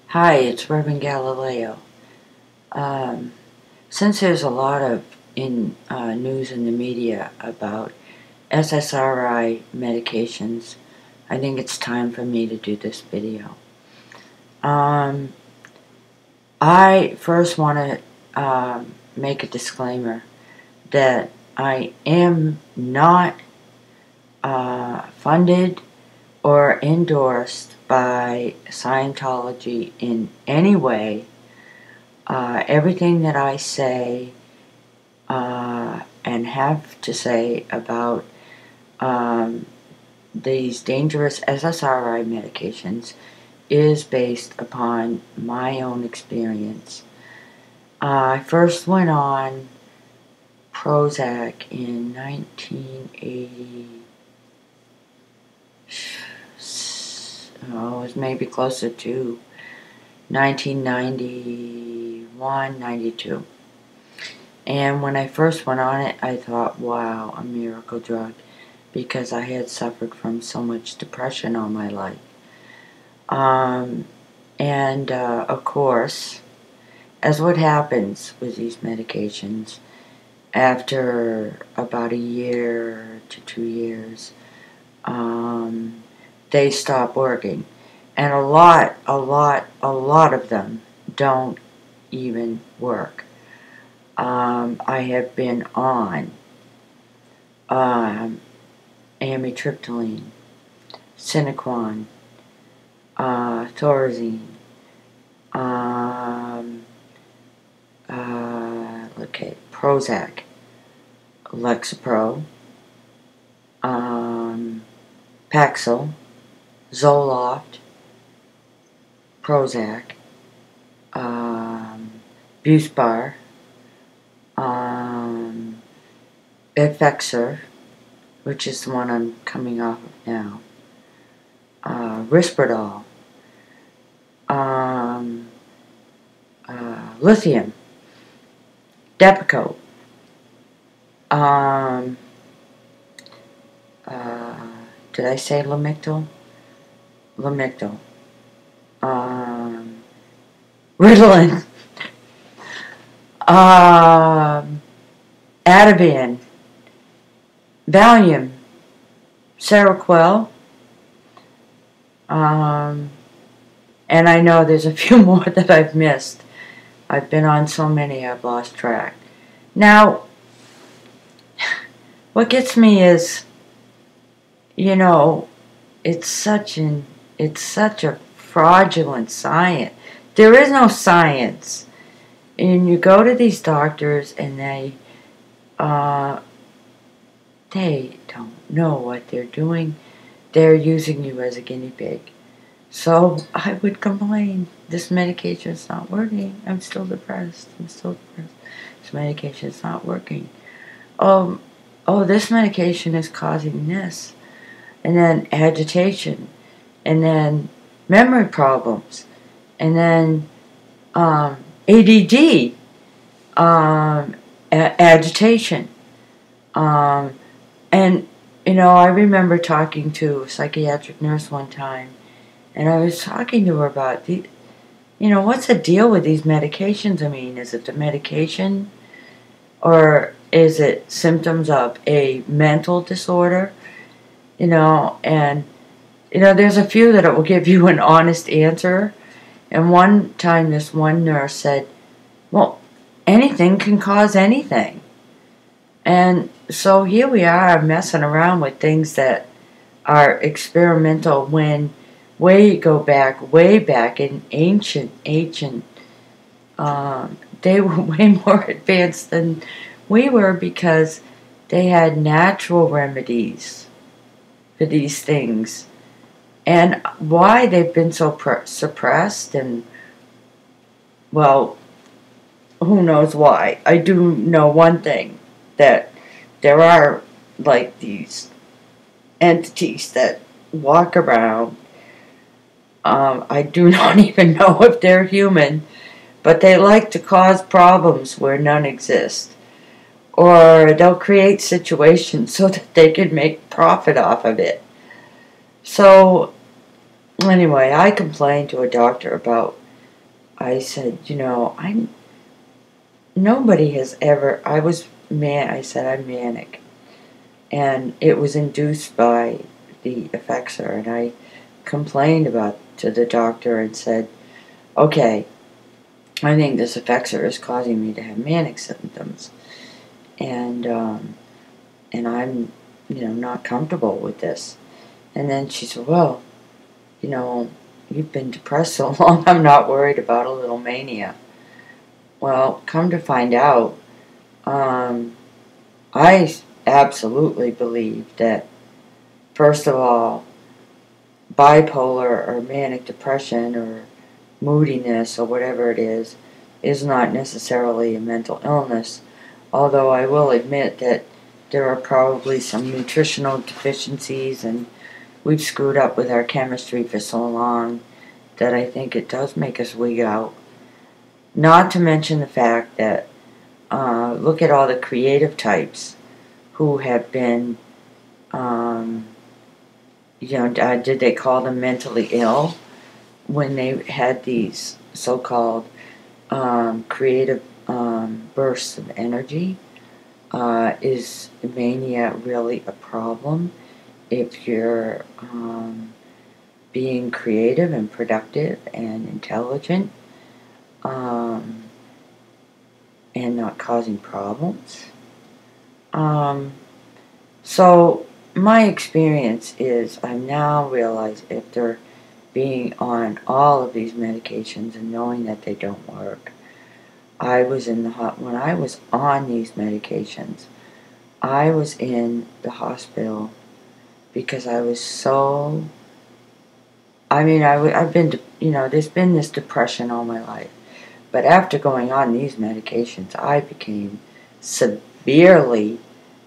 Hi, it's Reverend Galileo. Since there's a lot of news in the media about SSRI medications, I think it's time for me to do this video. I first want to make a disclaimer that I am not funded or endorsed by Scientology in any way. Everything that I say and have to say about these dangerous SSRI medications is based upon my own experience. I first went on Prozac in 1980. It was maybe closer to 1991, 92. And when I first went on it, I thought, wow, a miracle drug, because I had suffered from so much depression all my life. Of course, as what happens with these medications, after about a year to 2 years, they stop working. And a lot of them don't even work. I have been on amitriptyline, Cinequan, Thorazine, Prozac, Lexapro, Paxil, Zoloft, Prozac, Buspar, Effexor, which is the one I'm coming off of now, Risperdal, Lithium, Depakote, did I say Lamictal? Lamictal. Ritalin, Ativan, Valium, Seroquel, and I know there's a few more that I've missed. I've been on so many I've lost track. Now, what gets me is, you know, it's such a fraudulent science. There is no science. And you go to these doctors and they don't know what they're doing. They're using you as a guinea pig. So I would complain, this medication is not working. I'm still depressed. This medication is not working. Oh, this medication is causing this. And then agitation. And then memory problems. And then ADD, agitation. And, you know, I remember talking to a psychiatric nurse one time, and I was talking to her about, what's the deal with these medications? I mean, is it the medication, or is it symptoms of a mental disorder? There's a few that it will give you an honest answer. And one time this one nurse said, well, anything can cause anything. And so here we are messing around with things that are experimental when way back in ancient, they were way more advanced than we were, because they had natural remedies for these things. And why they've been so suppressed, and, well, who knows why. I do know one thing, that there are, like, these entities that walk around. I do not even know if they're human, but they like to cause problems where none exist. Or they'll create situations so that they can make profit off of it. So, anyway, I complained to a doctor about I said, nobody has ever, I said I'm manic. And it was induced by the Effexor, and I complained to the doctor and said, okay, I think this Effexor is causing me to have manic symptoms. And I'm, not comfortable with this. And then she said, well, you've been depressed so long, I'm not worried about a little mania. Well, come to find out, I absolutely believe that, first of all, bipolar or manic depression or moodiness or whatever it is not necessarily a mental illness, although I will admit that there are probably some nutritional deficiencies, and we've screwed up with our chemistry for so long that I think it does make us wig out. Not to mention the fact that look at all the creative types who have been, did they call them mentally ill when they had these so-called creative bursts of energy? Is mania really a problem if you're being creative and productive and intelligent and not causing problems? So my experience is I now realize after being on all of these medications and knowing that they don't work, when I was on these medications, I was in the hospital because I was so, I've been, there's been this depression all my life. But after going on these medications, I became severely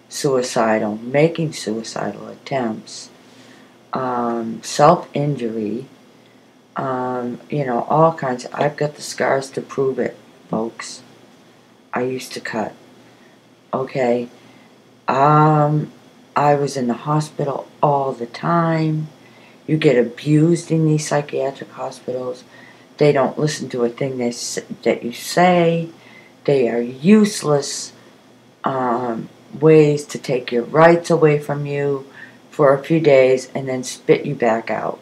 suicidal, making suicidal attempts, self-injury, all kinds of, I've got the scars to prove it, folks. I used to cut. Okay. I was in the hospital all the time. You get abused in these psychiatric hospitals. They don't listen to a thing that you say. They are useless ways to take your rights away from you for a few days and then spit you back out.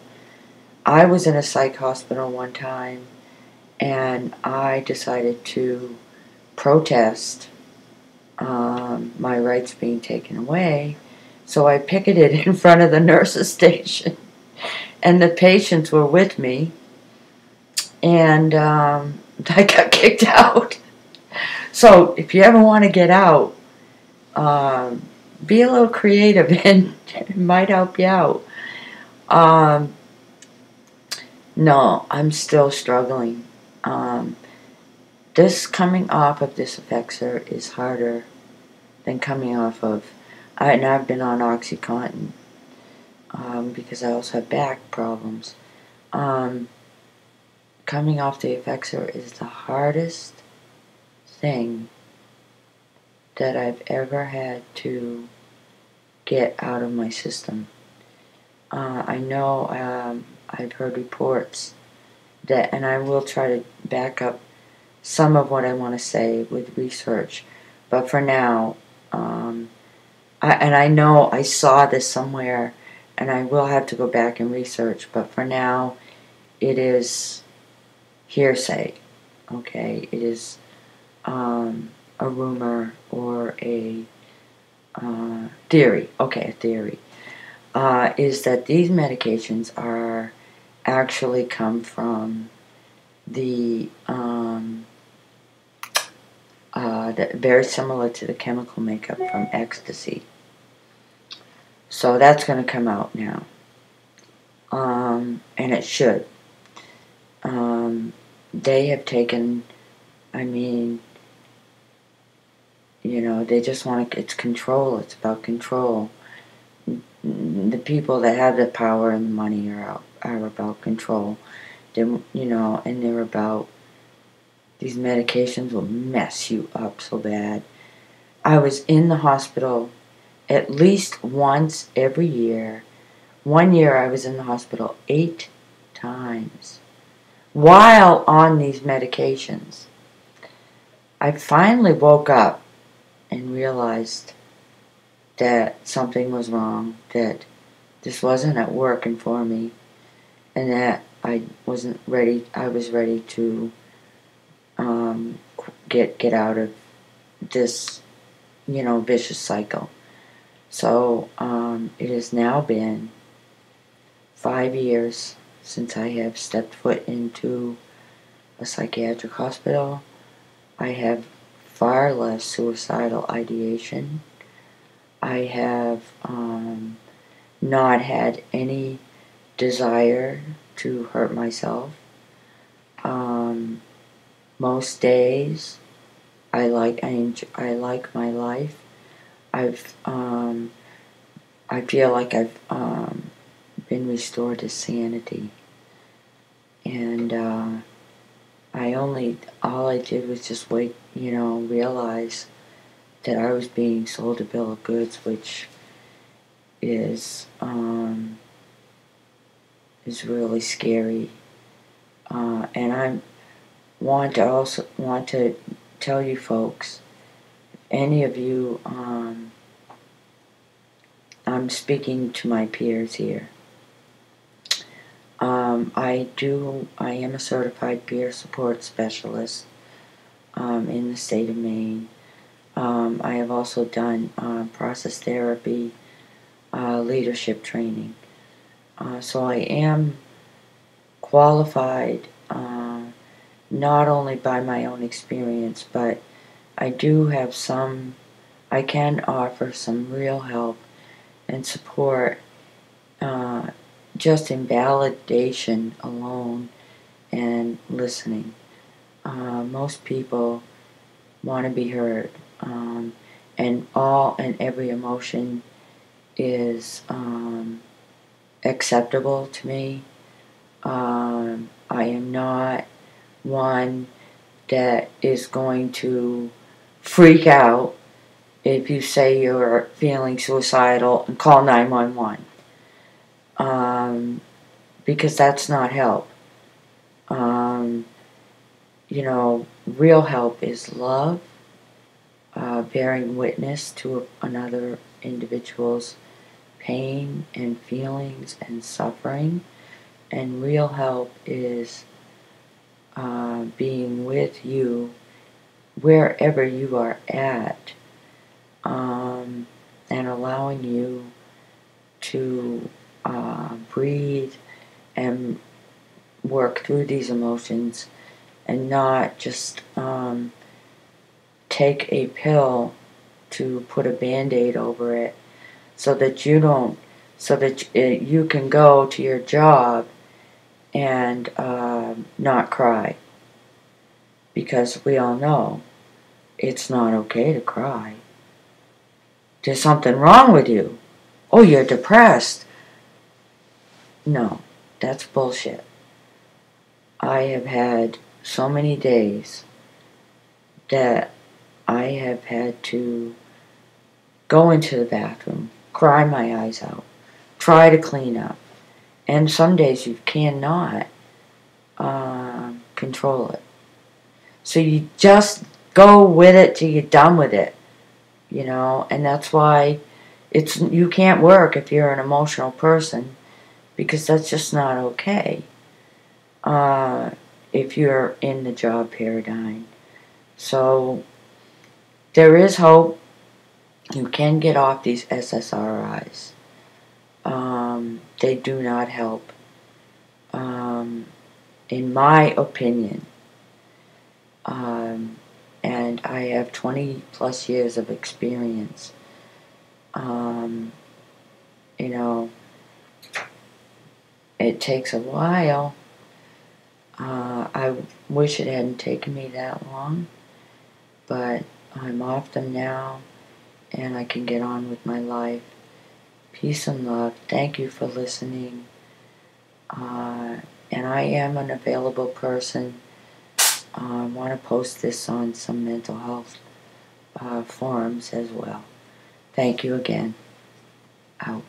I was in a psych hospital one time, and I decided to protest my rights being taken away. So I picketed in front of the nurses' station, and the patients were with me, and I got kicked out. So if you ever want to get out, be a little creative, and it might help you out. No, I'm still struggling. This coming off of this Effexor is harder than coming off of, and I've been on OxyContin because I also have back problems. Coming off the Effexor is the hardest thing that I've ever had to get out of my system. I know I've heard reports that, and I will try to back up some of what I want to say with research, but for now, I know I saw this somewhere, and I will have to go back and research, but for now, it is hearsay, okay? It is a rumor or a theory, okay, a theory, is that these medications are actually come from the very similar to the chemical makeup from ecstasy. So that's going to come out now, and it should. They have taken, they just want to, it's control, it's about control. The people that have the power and the money are about control. And they're about, these medications will mess you up so bad. I was in the hospital at least once every year. One year I was in the hospital 8 times. while on these medications. I finally woke up and realized that something was wrong, that this wasn't working for me, and that I was ready to get out of this, vicious cycle. So it has now been 5 years since I have stepped foot into a psychiatric hospital. I have far less suicidal ideation. I have not had any desire to hurt myself. Most days, I like my life. I feel like I've been restored to sanity, and all I did was just realize that I was being sold a bill of goods, which is really scary. And I want to tell you folks, if any of you, I'm speaking to my peers here. I am a certified peer support specialist in the state of Maine. I have also done process therapy, leadership training. So I am qualified not only by my own experience, but I can offer some real help and support just in validation alone and listening. Most people want to be heard, and every emotion is acceptable to me. I am not one that is going to freak out if you say you're feeling suicidal and call 911, because that's not help. Real help is love, bearing witness to another individual's pain and feelings and suffering. And real help is being with you wherever you are at, and allowing you to breathe and work through these emotions, and not just take a pill to put a Band-Aid over it so that you can go to your job and not cry. Because we all know it's not okay to cry. There's something wrong with you. Oh, you're depressed. No, that's bullshit. I have had so many days that I have had to go into the bathroom, cry my eyes out, try to clean up. And some days you cannot control it. So you just go with it till you're done with it, and that's why you can't work if you're an emotional person, because that's just not okay if you're in the job paradigm. So there is hope. You can get off these SSRIs. They do not help, in my opinion. And I have 20 plus years of experience. It takes a while. I wish it hadn't taken me that long, but I'm off them now, and I can get on with my life. Peace and love. Thank you for listening. And I am an available person. I want to post this on some mental health forums as well. Thank you again. Out.